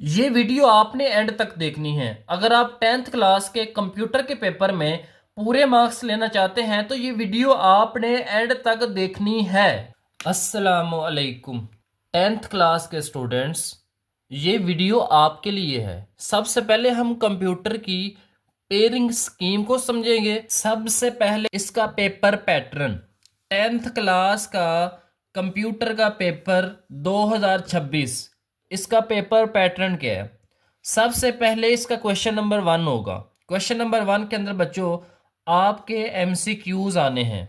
ये वीडियो आपने एंड तक देखनी है। अगर आप 10th क्लास के कंप्यूटर के पेपर में पूरे मार्क्स लेना चाहते हैं तो ये वीडियो आपने एंड तक देखनी है। अस्सलामुअलैकुम 10th क्लास के स्टूडेंट्स, ये वीडियो आपके लिए है। सबसे पहले हम कंप्यूटर की पेयरिंग स्कीम को समझेंगे। सबसे पहले इसका पेपर पैटर्न, 10th क्लास का कंप्यूटर का पेपर 2026, इसका पेपर पैटर्न क्या है। सबसे पहले इसका क्वेश्चन नंबर 1 होगा। क्वेश्चन नंबर 1 के अंदर बच्चों आपके एमसीक्यूज आने हैं।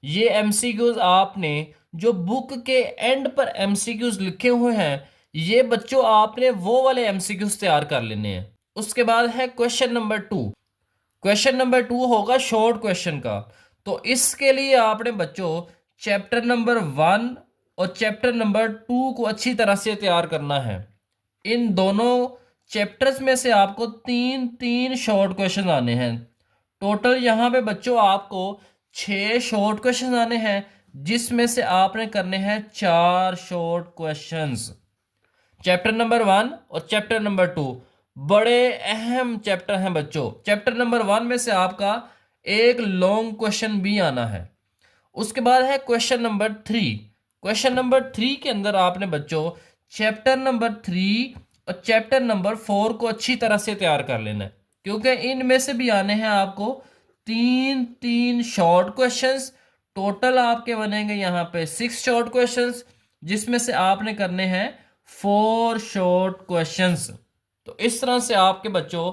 ये एमसीक्यूज आपने जो बुक के एंड पर एमसीक्यूज लिखे हुए हैं, ये बच्चों आपने वो वाले एमसीक्यूज तैयार कर लेने हैं। उसके बाद है क्वेश्चन नंबर 2। क्वेश्चन नंबर 2 होगा शॉर्ट क्वेश्चन का। तो इसके लिए आपने बच्चों चैप्टर नंबर 1 और चैप्टर नंबर 2 को अच्छी तरह से तैयार करना है। इन दोनों चैप्टर्स में से आपको तीन तीन शॉर्ट क्वेश्चन आने हैं। टोटल यहाँ पे बच्चों आपको 6 शॉर्ट क्वेश्चन आने हैं, जिसमें से आपने करने हैं 4 शॉर्ट क्वेश्चंस। चैप्टर नंबर 1 और चैप्टर नंबर 2 बड़े अहम चैप्टर हैं बच्चों। चैप्टर नंबर 1 में से आपका एक लॉन्ग क्वेश्चन भी आना है। उसके बाद है क्वेश्चन नंबर 3। क्वेश्चन नंबर 3 के अंदर आपने बच्चों चैप्टर नंबर 3 और चैप्टर नंबर 4 को अच्छी तरह से तैयार कर लेना है, क्योंकि इनमें से भी आने हैं आपको तीन तीन शॉर्ट क्वेश्चंस। टोटल आपके बनेंगे यहाँ पे 6 शॉर्ट क्वेश्चंस, जिसमें से आपने करने हैं 4 शॉर्ट क्वेश्चंस। तो इस तरह से आपके बच्चों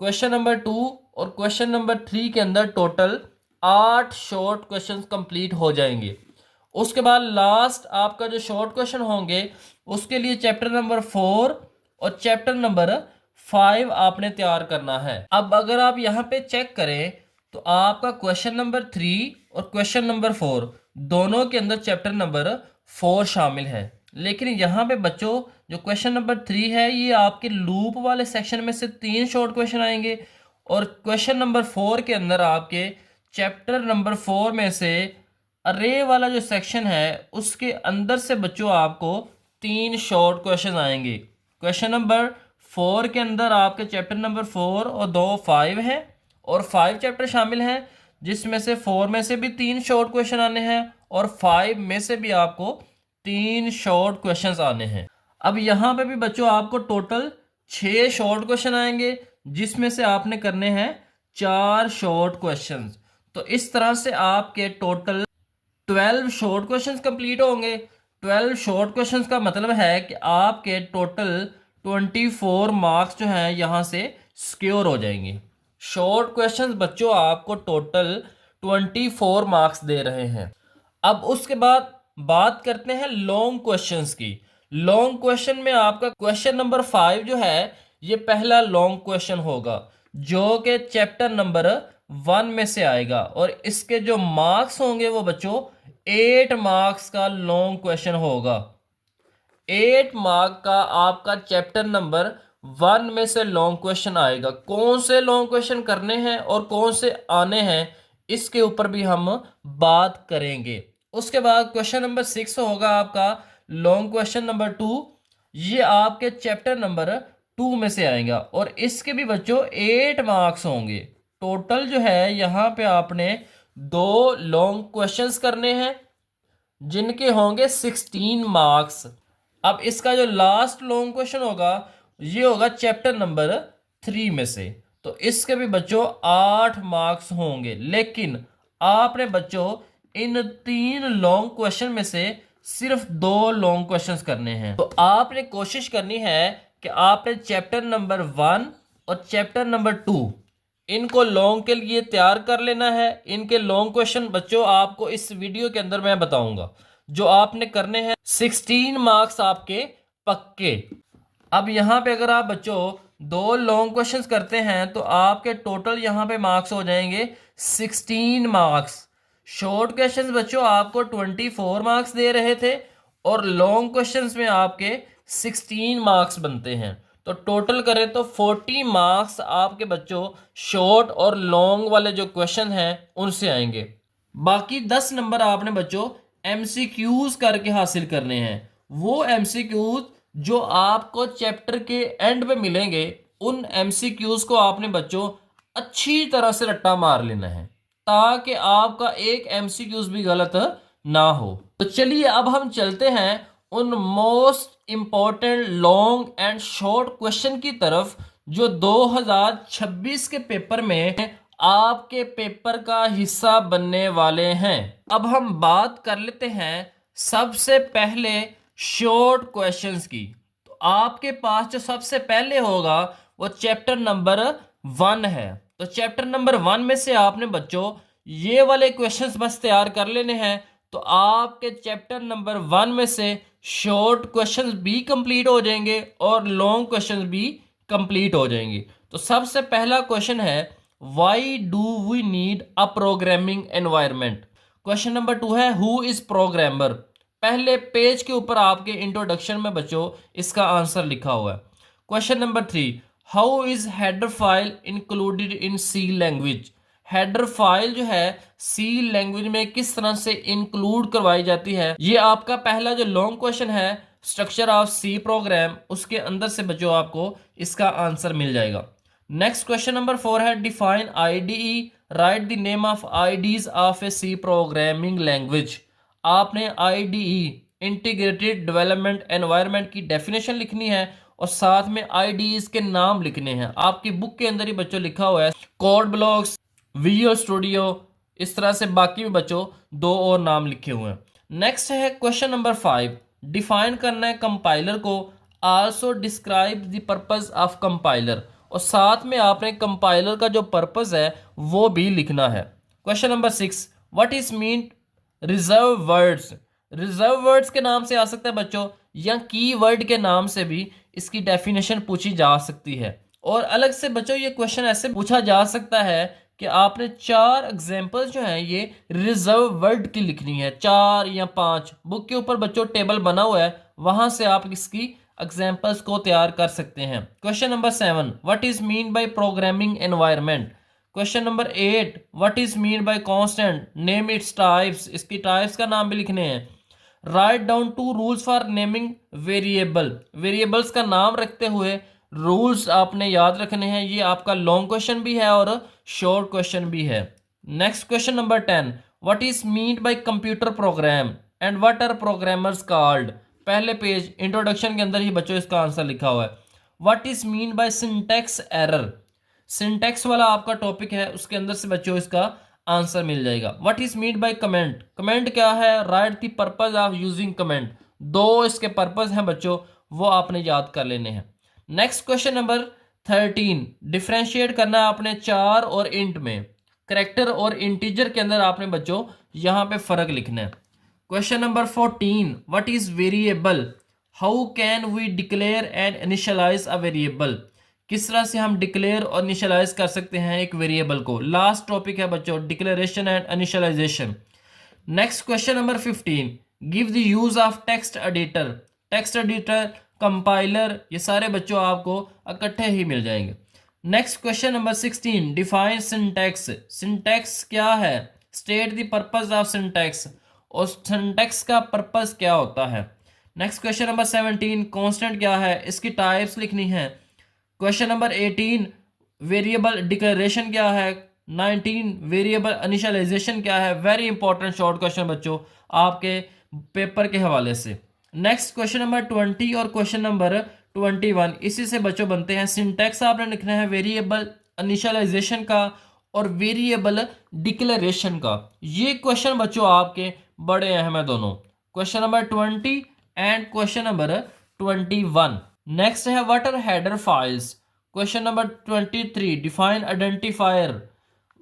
क्वेश्चन नंबर 2 और क्वेश्चन नंबर 3 के अंदर टोटल 8 शॉर्ट क्वेश्चंस कंप्लीट हो जाएंगे। उसके बाद लास्ट आपका जो शॉर्ट क्वेश्चन होंगे, उसके लिए चैप्टर नंबर 4 और चैप्टर नंबर 5 आपने तैयार करना है। अब अगर आप यहाँ पे चेक करें तो आपका क्वेश्चन नंबर 3 और क्वेश्चन नंबर 4 दोनों के अंदर चैप्टर नंबर 4 शामिल है। लेकिन यहाँ पे बच्चों जो क्वेश्चन नंबर 3 है, ये आपके लूप वाले सेक्शन में से 3 शॉर्ट क्वेश्चन आएंगे। और क्वेश्चन नंबर 4 के अंदर आपके चैप्टर नंबर 4 में से अरे वाला जो सेक्शन है, उसके अंदर से बच्चों आपको 3 शॉर्ट क्वेश्चन आएंगे। क्वेश्चन नंबर 4 के अंदर आपके चैप्टर नंबर 4 और 2 5 हैं, और 5 चैप्टर शामिल हैं, जिसमें से 4 में से भी 3 शॉर्ट क्वेश्चन आने हैं और 5 में से भी आपको 3 शॉर्ट क्वेश्चन आने हैं। अब यहाँ पे भी बच्चों आपको टोटल 6 शॉर्ट क्वेश्चन आएंगे, जिसमें से आपने करने हैं 4 शॉर्ट क्वेश्चन। तो इस तरह से आपके टोटल 12 शॉर्ट क्वेश्चंस कंप्लीट होंगे। 12 शॉर्ट क्वेश्चंस का मतलब है कि आपके टोटल 24 मार्क्स जो हैं यहाँ से सिक्योर हो जाएंगे। शॉर्ट क्वेश्चंस बच्चों आपको टोटल 24 मार्क्स दे रहे हैं। अब उसके बाद बात करते हैं लॉन्ग क्वेश्चंस की। लॉन्ग क्वेश्चन में आपका क्वेश्चन नंबर 5 जो है, ये पहला लॉन्ग क्वेश्चन होगा, जो कि चैप्टर नंबर 1 में से आएगा। और इसके जो मार्क्स होंगे वो बच्चों 8 मार्क्स का लॉन्ग क्वेश्चन होगा। 8 मार्क का आपका चैप्टर नंबर 1 में से लॉन्ग क्वेश्चन आएगा। कौन से लॉन्ग क्वेश्चन करने हैं और कौन से आने हैं, इसके ऊपर भी हम बात करेंगे। उसके बाद क्वेश्चन नंबर 6 होगा आपका लॉन्ग क्वेश्चन नंबर 2। ये आपके चैप्टर नंबर 2 में से आएगा और इसके भी बच्चों 8 मार्क्स होंगे। टोटल जो है यहाँ पे आपने 2 लॉन्ग क्वेश्चंस करने हैं, जिनके होंगे 16 मार्क्स। अब इसका जो लास्ट लॉन्ग क्वेश्चन होगा, ये होगा चैप्टर नंबर 3 में से। तो इसके भी बच्चों 8 मार्क्स होंगे। लेकिन आपने बच्चों इन 3 लॉन्ग क्वेश्चन में से सिर्फ 2 लॉन्ग क्वेश्चंस करने हैं। तो आपने कोशिश करनी है कि आपने चैप्टर नंबर 1 और चैप्टर नंबर 2 इनको लॉन्ग के लिए तैयार कर लेना है। इनके लॉन्ग क्वेश्चन बच्चों आपको इस वीडियो के अंदर मैं बताऊंगा, जो आपने करने हैं। 16 मार्क्स आपके पक्के। अब यहाँ पे अगर आप बच्चों 2 लॉन्ग क्वेश्चंस करते हैं तो आपके टोटल यहाँ पे मार्क्स हो जाएंगे 16 मार्क्स। शॉर्ट क्वेश्चंस बच्चों आपको 24 मार्क्स दे रहे थे और लॉन्ग क्वेश्चंस में आपके 16 मार्क्स बनते हैं। तो टोटल करें तो 40 मार्क्स आपके बच्चों शॉर्ट और लॉन्ग वाले जो क्वेश्चन हैं उनसे आएंगे। बाकी 10 नंबर आपने बच्चों एमसीक्यूज करके हासिल करने हैं। वो एमसीक्यूज जो आपको चैप्टर के एंड में मिलेंगे उन एमसीक्यूज को आपने बच्चों अच्छी तरह से रट्टा मार लेना है ताकि आपका एक एमसीक्यूज भी गलत ना हो। तो चलिए अब हम चलते हैं उन most important long and short question की तरफ जो 2026 के पेपर में आपके पेपर का हिस्सा बनने वाले हैं। अब हम बात कर लेते हैं सबसे पहले शॉर्ट क्वेश्चंस की। तो आपके पास जो सबसे पहले होगा वो चैप्टर नंबर 1 है। तो चैप्टर नंबर 1 में से आपने बच्चों ये वाले क्वेश्चंस बस तैयार कर लेने हैं। तो आपके चैप्टर नंबर 1 में से शॉर्ट क्वेश्चंस भी कंप्लीट हो जाएंगे और लॉन्ग क्वेश्चंस भी कंप्लीट हो जाएंगे। तो सबसे पहला क्वेश्चन है why do we need a programming environment. Question number 2 है हु इज प्रोग्रामर। पहले पेज के ऊपर आपके इंट्रोडक्शन में बच्चों इसका आंसर लिखा हुआ है। Question number 3 how is header file included in C language. Header file जो है सी लैंग्वेज में किस तरह से इंक्लूड करवाई जाती है। ये आपका पहला जो लॉन्ग क्वेश्चन है स्ट्रक्चर ऑफ सी प्रोग्राम, उसके अंदर से बच्चों आपको इसका आंसर मिल जाएगा। नेक्स्ट क्वेश्चन नंबर 4 है define IDE, write the name of IDEs of a C programming language. आपने आईडीई इंटीग्रेटेड डेवलपमेंट एनवायरनमेंट की डेफिनेशन लिखनी है और साथ में आईडीज के नाम लिखने हैं। आपकी बुक के अंदर ही बच्चों लिखा हुआ है कोड ब्लॉक्स, विजुअल स्टूडियो, इस तरह से बाकी भी बच्चों 2 और नाम लिखे हुए हैं। नेक्स्ट है क्वेश्चन नंबर 5 डिफाइन करना है कंपाइलर को, also describe the purpose of compiler, और साथ में आपने कंपाइलर का जो पर्पस है वो भी लिखना है। Question number 6 what is mean reserve words. Reserve words के नाम से आ सकता है बच्चों या की वर्ड के नाम से भी इसकी डेफिनेशन पूछी जा सकती है। और अलग से बच्चों ये क्वेश्चन ऐसे पूछा जा सकता है कि आपने 4 एग्जाम्पल्स जो हैं ये रिजर्व वर्ड की लिखनी है, 4 या 5। बुक के ऊपर बच्चों टेबल बना हुआ है, वहां से आप इसकी एग्जाम्पल्स को तैयार कर सकते हैं। Question number 7 what is mean bye programming environment. Question number 8 what is mean bye constant, name its types, इसकी टाइप्स का नाम भी लिखने हैं। Write down 2 rules for naming variable, variables का नाम रखते हुए रूल्स आपने याद रखने हैं। ये आपका लॉन्ग क्वेश्चन भी है और शॉर्ट क्वेश्चन भी है। Next question number 10 what is mean by computer program and what are programmers called. पहले पेज इंट्रोडक्शन के अंदर ही बच्चों इसका आंसर लिखा हुआ है। What is mean by syntax error, syntax वाला आपका टॉपिक है, उसके अंदर से बच्चों इसका आंसर मिल जाएगा। What is mean bye comment, comment क्या है, right the purpose of using comment. 2 इसके पर्पस हैं बच्चों, वो आपने याद कर लेने हैं। नेक्स्ट क्वेश्चन नंबर 13 डिफ्रेंशिएट करना है आपने चार और इंट में। करेक्टर और इंटीजर के अंदर आपने बच्चों यहाँ पे फर्क लिखना है। Question number 14 what is variable, how can we declare and initialize a variable. किस तरह से हम डिक्लेयर और इनिशियलाइज कर सकते हैं एक वेरिएबल को। लास्ट टॉपिक है बच्चों declaration and initialization. Next question number 15 give the use of text editor, text editor, compiler, ये सारे बच्चों आपको इकट्ठे ही मिल जाएंगे। Next question number 16 define syntax, syntax क्या है, state the purpose of syntax, और सिंटैक्स का पर्पस क्या होता है। नेक्स्ट क्वेश्चन नंबर 17 कांस्टेंट क्या है, इसकी टाइप्स लिखनी है। क्वेश्चन नंबर 18 वेरिएबल डिक्लेरेशन क्या है। 19 वेरिएबल इनिशियलाइजेशन क्या है। वेरी इंपॉर्टेंट शॉर्ट क्वेश्चन बच्चों आपके पेपर के हवाले से। नेक्स्ट क्वेश्चन नंबर 20 और क्वेश्चन नंबर 21 इसी से बच्चों बनते हैं। सिंटैक्स आपने लिखना है वेरिएबल इनिशियलाइजेशन का और वेरिएबल डिक्लेरेशन का। ये क्वेश्चन बच्चों आपके बड़े अहम है दोनों, question number 20 and question number 21। Next है what are header files. Question number 23 define identifier,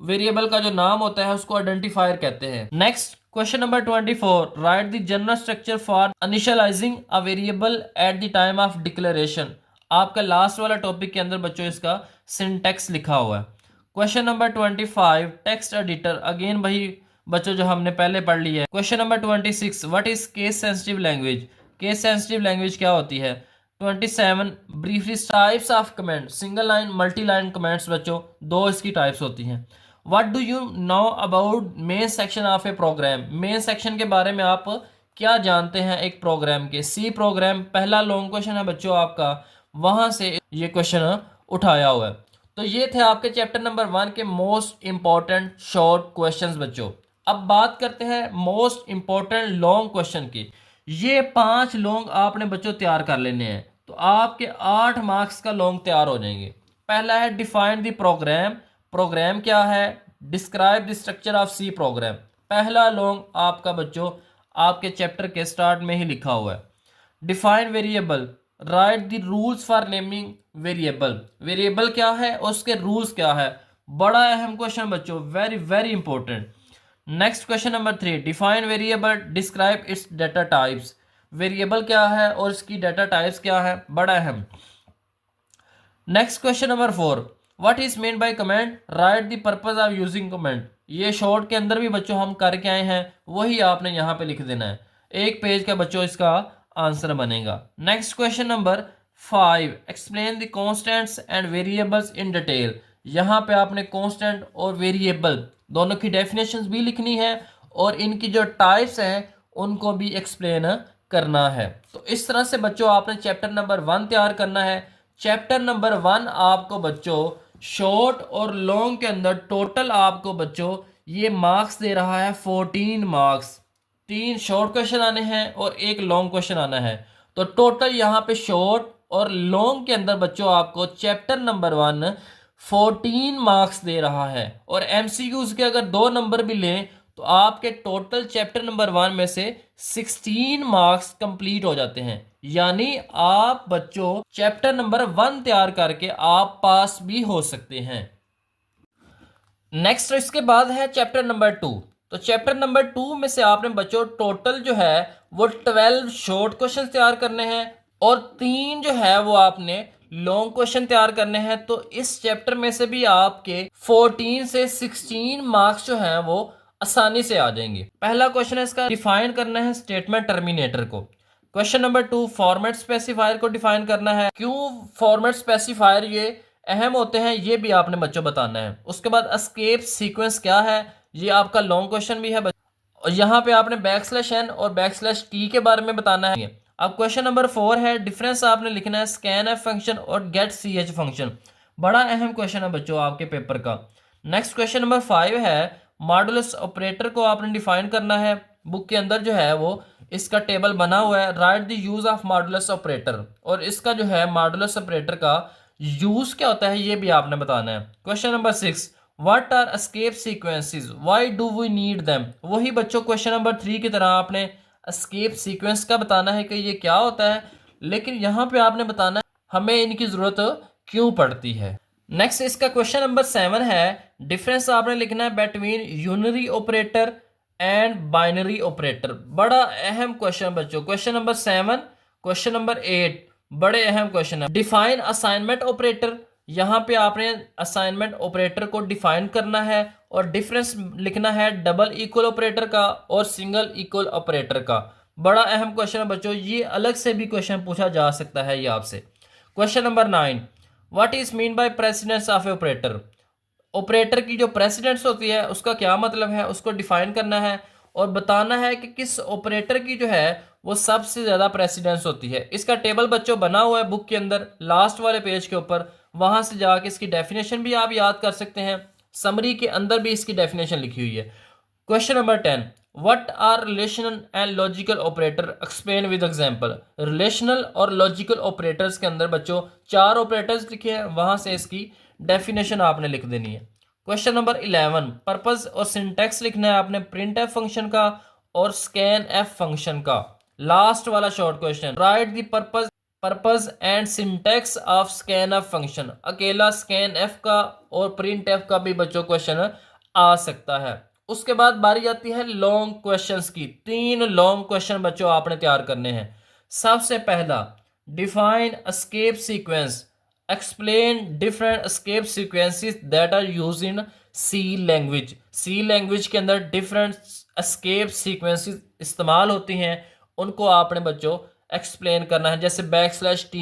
variable का जो नाम होता है उसको आइडेंटिफायर कहते हैं। Next question number 24 write the general structure for initialising a variable at the time of declaration. आपका लास्ट वाला टॉपिक के अंदर बच्चों इसका सिंटैक्स लिखा हुआ है। Question number 25 text editor, again भाई बच्चों जो हमने पहले पढ़ लिया है। Question number 26 what is case sensitive language, case sensitive language क्या होती है। 27 briefly types of comment, single line multi line comments बच्चों 2 इसकी टाइप्स होती हैं। What do you know about main section of a program, main section के बारे में आप क्या जानते हैं एक प्रोग्राम के। सी प्रोग्राम पहला लॉन्ग क्वेश्चन है बच्चों आपका, वहां से ये क्वेश्चन उठाया हुआ है। तो ये थे आपके चैप्टर नंबर 1 के मोस्ट इंपॉर्टेंट शॉर्ट क्वेश्चंस बच्चों। अब बात करते हैं मोस्ट इंपॉर्टेंट लॉन्ग क्वेश्चन की। ये 5 लॉन्ग आपने बच्चों तैयार कर लेने हैं, तो आपके 8 मार्क्स का लॉन्ग तैयार हो जाएंगे। पहला है डिफाइन द प्रोग्राम। प्रोग्राम क्या है? Describe the structure of C program. पहला लॉन्ग आपका बच्चों आपके चैप्टर के स्टार्ट में ही लिखा हुआ है। Define variable, right the rules for naming variable. Variable क्या है और उसके रूल्स क्या है, बड़ा अहम क्वेश्चन बच्चों, very very important. Next question number 3, define variable, describe it's data types. Variable क्या है और इसकी डाटा टाइप्स क्या है, बड़ा अहम। Next question number 4, what is mean bye comment, right the purpose of using comment. ये शॉर्ट के अंदर भी बच्चों हम करके आए हैं, वही आपने यहाँ पे लिख देना है। एक पेज का बच्चों इसका आंसर बनेगा। Next question number 5, explain the constants and variables in detail. यहाँ पे आपने कॉन्स्टेंट और वेरिएबल दोनों की डेफिनेशंस भी लिखनी है और इनकी जो टाइप्स हैं उनको भी एक्सप्लेन करना है। तो इस तरह से बच्चों आपने चैप्टर नंबर 1 तैयार करना है। चैप्टर नंबर 1 आपको बच्चों शॉर्ट और लॉन्ग के अंदर टोटल आपको बच्चों ये मार्क्स दे रहा है 14 मार्क्स। 3 शॉर्ट क्वेश्चन आने हैं और 1 लॉन्ग क्वेश्चन आना है। तो टोटल यहाँ पे शॉर्ट और लॉन्ग के अंदर बच्चों आपको चैप्टर नंबर 1 14 मार्क्स दे रहा है। और एमसीक्यूज के अगर 2 नंबर भी लें तो आपके टोटल चैप्टर नंबर 1 में से 16 मार्क्स कंप्लीट हो जाते हैं। यानी आप बच्चों चैप्टर नंबर 1 तैयार करके आप पास भी हो सकते हैं। नेक्स्ट इसके बाद है चैप्टर नंबर 2। तो चैप्टर नंबर 2 में से आपने बच्चों टोटल जो है वो 12 शॉर्ट क्वेश्चन तैयार करने हैं और 3 जो है वो आपने लॉन्ग क्वेश्चन तैयार करने हैं। तो इस चैप्टर में से भी आपके 14 से 16 मार्क्स जो हैं वो आसानी से आ जाएंगे। पहला क्वेश्चन है इसका, डिफाइन करना है स्टेटमेंट टर्मिनेटर को। क्वेश्चन नंबर 2, फॉर्मेट स्पेसिफायर को डिफाइन करना है। क्यों फॉर्मेट स्पेसिफायर ये अहम होते हैं ये भी आपने बच्चों बताना है। उसके बाद एस्केप सीक्वेंस क्या है, ये आपका लॉन्ग क्वेश्चन भी है और यहाँ पे आपने बैकस्लैश n और बैकस्लैश t के बारे में बताना है। अब क्वेश्चन नंबर 4 है, डिफरेंस आपने लिखना है स्कैन एफ फंक्शन और गेट सी एच फंक्शन। बड़ा अहम क्वेश्चन है बच्चों आपके पेपर का। नेक्स्ट क्वेश्चन नंबर 5 है, मॉडुलस ऑपरेटर को आपने डिफाइन करना है। बुक के अंदर जो है वो इसका टेबल बना हुआ है, right the use of modulus operator. और इसका जो है मॉडुलस ऑपरेटर का यूज क्या होता है ये भी आपने बताना है। Question number 6, what are escape sequences, why do we need them. वही बच्चों क्वेश्चन नंबर 3 की तरह आपने एस्केप सीक्वेंस का बताना है कि ये क्या होता है, लेकिन यहाँ पे आपने बताना है हमें इनकी जरूरत क्यों पड़ती है। नेक्स्ट इसका क्वेश्चन नंबर 7 है, डिफरेंस आपने लिखना है between unary operator and binary operator. बड़ा अहम क्वेश्चन बच्चों, क्वेश्चन नंबर 7, क्वेश्चन नंबर 8 बड़े अहम क्वेश्चन है। डिफाइन असाइनमेंट ऑपरेटर, यहाँ पे आपने असाइनमेंट ऑपरेटर को डिफाइन करना है और डिफरेंस लिखना है डबल इक्वल ऑपरेटर का और सिंगल इक्वल ऑपरेटर का। बड़ा अहम क्वेश्चन है बच्चों, ये अलग से भी क्वेश्चन पूछा जा सकता है ये आपसे। Question number 9, what is mean bye precedence of operator. Operator की जो प्रेसिडेंस होती है उसका क्या मतलब है, उसको डिफाइन करना है और बताना है कि किस ऑपरेटर की जो है वो सबसे ज्यादा प्रेसिडेंस होती है। इसका टेबल बच्चों बना हुआ है बुक के अंदर लास्ट वाले पेज के ऊपर, वहां से जाके इसकी डेफिनेशन भी आप याद कर सकते हैं। समरी के अंदर भी इसकी डेफिनेशन लिखी हुई है। Question number 10, what are relational and logical operator, explain with example. Relational और लॉजिकल ऑपरेटर्स के अंदर बच्चों 4 ऑपरेटर्स लिखे हैं, वहां से इसकी डेफिनेशन आपने लिख देनी है। क्वेश्चन नंबर 11, पर्पस और सिंटैक्स लिखना है आपने प्रिंट एफ फंक्शन का और स्कैन एफ फंक्शन का। लास्ट वाला short question, right the purpose and syntax of scan F function. अकेला स्कैन एफ का और प्रिंट एफ का भी बच्चों क्वेश्चन आ सकता है। उसके बाद बारी आती है लॉन्ग क्वेश्चंस की। 3 लॉन्ग क्वेश्चन बच्चों आपने तैयार करने हैं। सबसे पहला, define escape sequence, explain different escape sequences that are used in C language. C language के अंदर डिफरेंट एस्केप सीक्वेंसेस इस्तेमाल होती हैं, उनको आपने बच्चों एक्सप्लेन करना है। जैसे /t,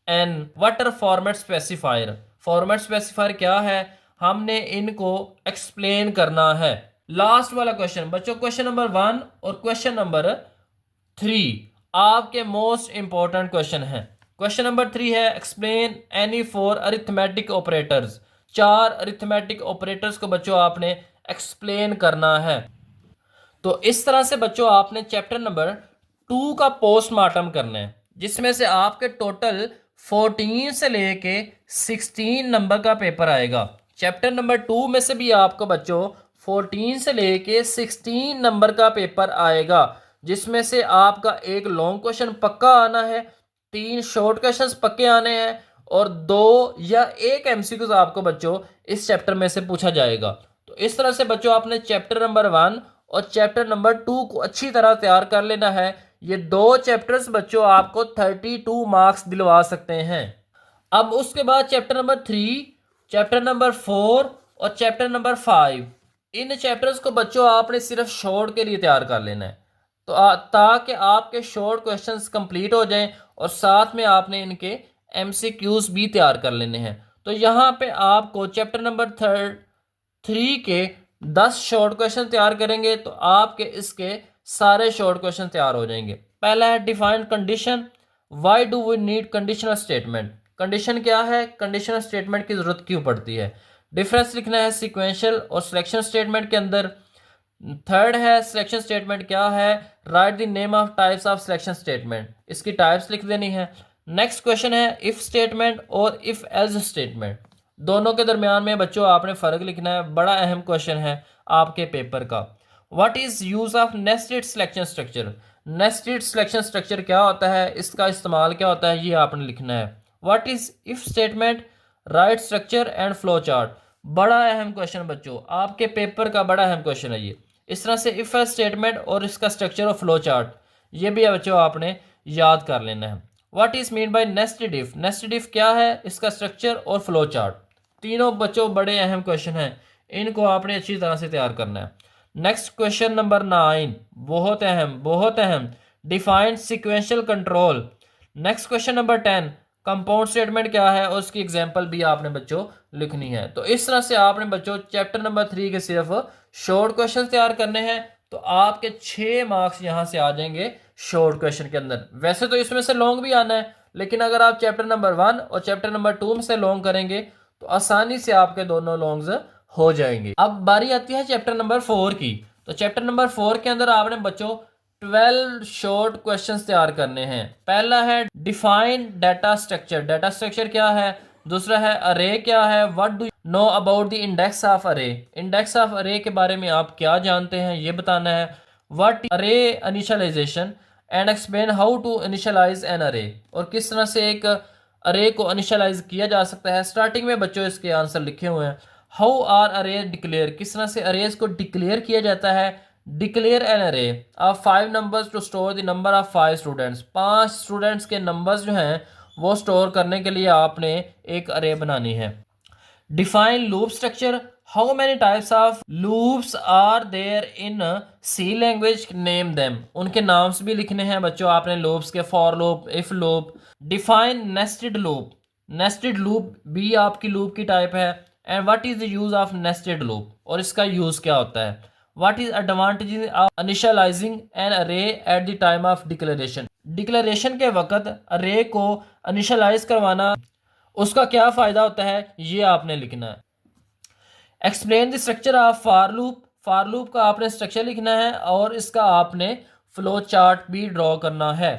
/n। What are format specifier, format specifier क्या है, हमने इनको एक्सप्लेन करना है। लास्ट वाला क्वेश्चन बच्चों, क्वेश्चन नंबर 1 और क्वेश्चन नंबर 3 आपके मोस्ट इंपॉर्टेंट क्वेश्चन है। क्वेश्चन नंबर 3 है explain any four arithmetic operators. 4 arithmetic operators को बच्चों आपने एक्सप्लेन करना है। तो इस तरह से बच्चों आपने चैप्टर नंबर 2 का पोस्टमार्टम करना है, जिसमें से आपके टोटल 14 से लेके 16 नंबर का पेपर आएगा। चैप्टर नंबर 2 में से भी आपको बच्चों 14 से लेके 16 नंबर का पेपर आएगा, जिसमें से आपका एक लॉन्ग क्वेश्चन पक्का आना है, 3 शॉर्ट क्वेश्चंस पक्के आने हैं और 2 या 1 एमसीक्यूज आपको बच्चों इस चैप्टर में से पूछा जाएगा। तो इस तरह से बच्चों आपने चैप्टर नंबर 1 और चैप्टर नंबर 2 को अच्छी तरह तैयार कर लेना है। ये 2 चैप्टर्स बच्चों आपको 32 मार्क्स दिलवा सकते हैं। अब उसके बाद चैप्टर नंबर 3, चैप्टर नंबर 4 और चैप्टर नंबर 5, इन चैप्टर्स को बच्चों आपने सिर्फ शॉर्ट के लिए तैयार कर लेना है, तो ताकि आपके शॉर्ट क्वेश्चंस कंप्लीट हो जाएं और साथ में आपने इनके एमसीक्यूज भी तैयार कर लेने हैं। तो यहाँ पे आपको चैप्टर नंबर 3 के 10 शॉर्ट क्वेश्चन तैयार करेंगे तो आपके इसके सारे शॉर्ट क्वेश्चन तैयार हो जाएंगे। पहला है define condition. Why do we need conditional statement. Condition क्या है, कंडीशनल स्टेटमेंट की जरूरत क्यों पड़ती है। डिफरेंस लिखना है सीक्वेंशियल और सिलेक्शन स्टेटमेंट के अंदर। थर्ड है सिलेक्शन स्टेटमेंट क्या है, right the name of types of selection statement, इसकी टाइप्स लिख देनी है। नेक्स्ट क्वेश्चन है इफ स्टेटमेंट और इफ एल्स स्टेटमेंट, दोनों के दरमियान में बच्चों आपने फर्क लिखना है, बड़ा अहम क्वेश्चन है आपके पेपर का। What is use of nested selection structure. Nested selection structure क्या होता है, इसका इस्तेमाल क्या होता है, ये आपने लिखना है। What is if statement, right structure and flow chart, बड़ा अहम क्वेश्चन बच्चों, आपके पेपर का बड़ा अहम क्वेश्चन है ये। इस तरह से इफ स्टेटमेंट और इसका स्ट्रक्चर और फ्लो चार्ट, ये भी बच्चों आपने याद कर लेना है। What is mean bye nested if, nested if क्या है, इसका स्ट्रक्चर और फ्लो चार्ट, तीनों बच्चों बड़े अहम क्वेश्चन हैं, इनको आपने अच्छी तरह से तैयार करना है। नेक्स्ट क्वेश्चन नंबर 9, बहुत अहम बहुत अहम, define sequential control. Next question number 10, compound statement क्या है और उसकी एग्जांपल भी आपने बच्चों लिखनी है। तो इस तरह से आपने बच्चों चैप्टर नंबर 3 के सिर्फ शॉर्ट क्वेश्चन तैयार करने हैं, तो आपके 6 मार्क्स यहाँ से आ जाएंगे शॉर्ट क्वेश्चन के अंदर। वैसे तो इसमें से लॉन्ग भी आना है, लेकिन अगर आप चैप्टर नंबर 1 और चैप्टर नंबर 2 में से लॉन्ग करेंगे तो आसानी से आपके दोनों लॉन्ग्स हो जाएंगे। अब बारी आती है चैप्टर नंबर 4 की। तो चैप्टर नंबर 4 के अंदर आपने बच्चों 12 शॉर्ट क्वेश्चंस तैयार करने हैं। पहला है define data structure, data structure क्या है। दूसरा है अरे क्या है, what do you know about the index of अरे, इंडेक्स ऑफ अरे के बारे में आप क्या जानते हैं ये बताना है। What array initialization and explain how to initialize an array, और किस तरह से एक अरे को इनिशियलाइज किया जा सकता है। स्टार्टिंग में बच्चों इसके आंसर लिखे हुए हैं। हाउ आर अरे डिक्लेयर, किस तरह से अरेज को डिक्लेयर किया जाता है। Declare an array of 5 numbers to store the number of 5 students, 5 students के नंबर्स जो हैं वो स्टोर करने के लिए आपने एक अरे बनानी है। Define loop structure, how many types of loops are there in C language, name them, उनके नाम्स भी लिखने हैं बच्चों आपने लूप्स के, for loop, if loop. Define nested loop, nested loop भी आपकी लूप की टाइप है। And what is the use of nested loop, और इसका यूज क्या होता है। What is advantage of initializing an array at the time of declaration, declaration के वक्त अरे को इनिशियलाइज करवाना उसका क्या फायदा होता है, ये आपने लिखना है। Explain the structure of for loop, for loop का आपने स्ट्रक्चर लिखना है और इसका आपने फ्लो चार्ट भी ड्रॉ करना है।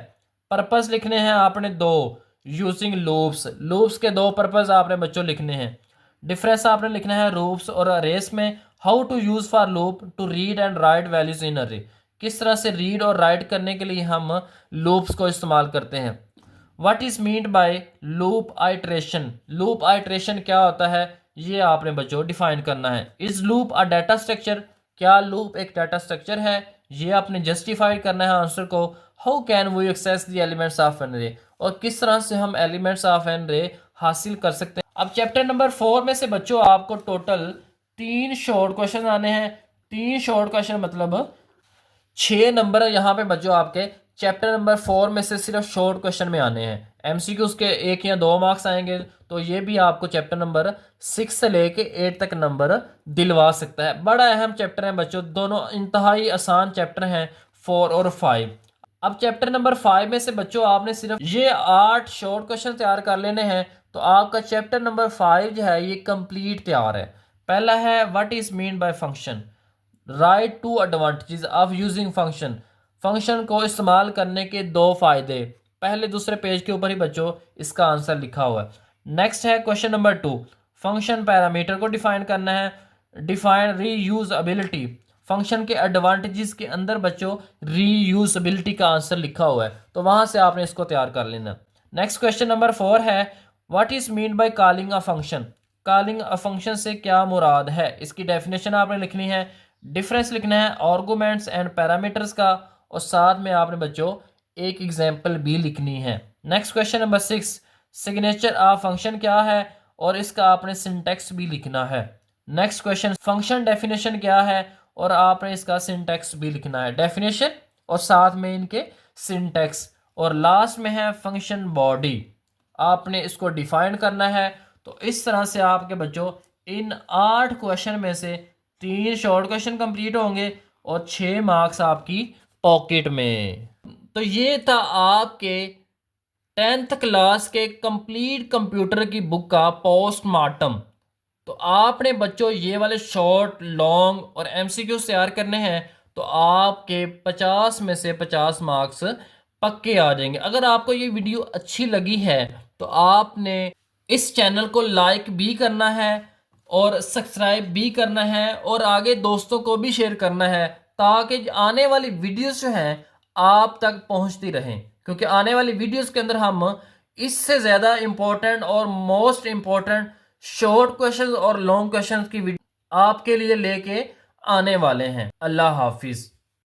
पर्पस लिखने हैं आपने 2, यूजिंग लूप्स, लूप्स के 2 पर्पस आपने बच्चों लिखने हैं। डिफरेंस आपने लिखना है लूप्स और अरेस में। How to use for loop to read and write values in array, किस तरह से रीड और राइट करने के लिए हम लूप्स को इस्तेमाल करते हैं। What is mean by loop iteration, loop iteration क्या होता है ये आपने बच्चों डिफाइन करना है। Is loop a data structure, क्या लूप एक डाटा स्ट्रक्चर है, ये आपने जस्टिफाई करना है आंसर को। How can we access the elements of an array, और किस तरह से हम एलिमेंट्स ऑफ एन रे हासिल कर सकते हैं। अब चैप्टर नंबर 4 में से बच्चों आपको टोटल 3 शॉर्ट क्वेश्चन आने हैं। 3 शॉर्ट क्वेश्चन मतलब 6 नंबर यहाँ पे बच्चों आपके चैप्टर नंबर 4 में से सिर्फ शॉर्ट क्वेश्चन में आने हैं। एमसीक्यूज के 1 या 2 मार्क्स आएंगे, तो ये भी आपको चैप्टर नंबर 6 से लेके 8 तक नंबर दिलवा सकता है। बड़ा अहम चैप्टर है बच्चों, दोनों इंतहाई आसान चैप्टर हैं 4 और 5। अब चैप्टर नंबर 5 में से बच्चों आपने सिर्फ ये 8 शॉर्ट क्वेश्चन तैयार कर लेने हैं, तो आपका चैप्टर नंबर 5 जो है ये कंप्लीट तैयार है। पहला है what is mean by function, write two advantages of using function. Function को इस्तेमाल करने के 2 फायदे, पहले दूसरे पेज के ऊपर ही बच्चों इसका आंसर लिखा हुआ है। नेक्स्ट है क्वेश्चन नंबर 2, फंक्शन पैरामीटर को डिफाइन करना है, डिफाइन रीयूजबिलिटी। फंक्शन के एडवांटेजेस के अंदर बच्चों रीयूजबिलिटी का आंसर लिखा हुआ है, तो वहां से आपने इसको तैयार कर लेना। नेक्स्ट क्वेश्चन नंबर 4 है what is mean by calling a function. Calling a function से क्या मुराद है, इसकी डेफिनेशन आपने लिखनी है, डिफरेंस लिखना है आर्गुमेंट्स एंड पैरामीटर्स का, और साथ में आपने बच्चों एक एग्जांपल भी लिखनी है। Next question number 6, signature of function क्या है, और इसका आपने सिंटैक्स भी लिखना है। नेक्स्ट क्वेश्चन, फंक्शन डेफिनेशन क्या है, और आपने इसका सिंटैक्स भी लिखना है, डेफिनेशन और साथ में इनके सिंटैक्स। और लास्ट में है फंक्शन बॉडी, आपने इसको डिफाइन करना है। तो इस तरह से आपके बच्चों इन 8 क्वेश्चन में से 3 शॉर्ट क्वेश्चन कंप्लीट होंगे और 6 मार्क्स आपकी पॉकेट में। तो ये था आपके 10th क्लास के कंप्लीट कंप्यूटर की बुक का पोस्टमार्टम। तो आपने बच्चों ये वाले शॉर्ट, लॉन्ग और एमसीक्यू तैयार करने हैं, तो आपके 50 में से 50 मार्क्स पक्के आ जाएंगे। अगर आपको ये वीडियो अच्छी लगी है तो आपने इस चैनल को लाइक भी करना है और सब्सक्राइब भी करना है और आगे दोस्तों को भी शेयर करना है, ताकि आने वाली वीडियोस जो हैं आप तक पहुंचती रहें। क्योंकि आने वाली वीडियोस के अंदर हम इससे ज़्यादा इम्पोर्टेंट और मोस्ट इम्पोर्टेंट शॉर्ट क्वेश्चंस और लॉन्ग क्वेश्चंस की वीडियो आपके लिए लेके आने वाले हैं। अल्लाह हाफिज़।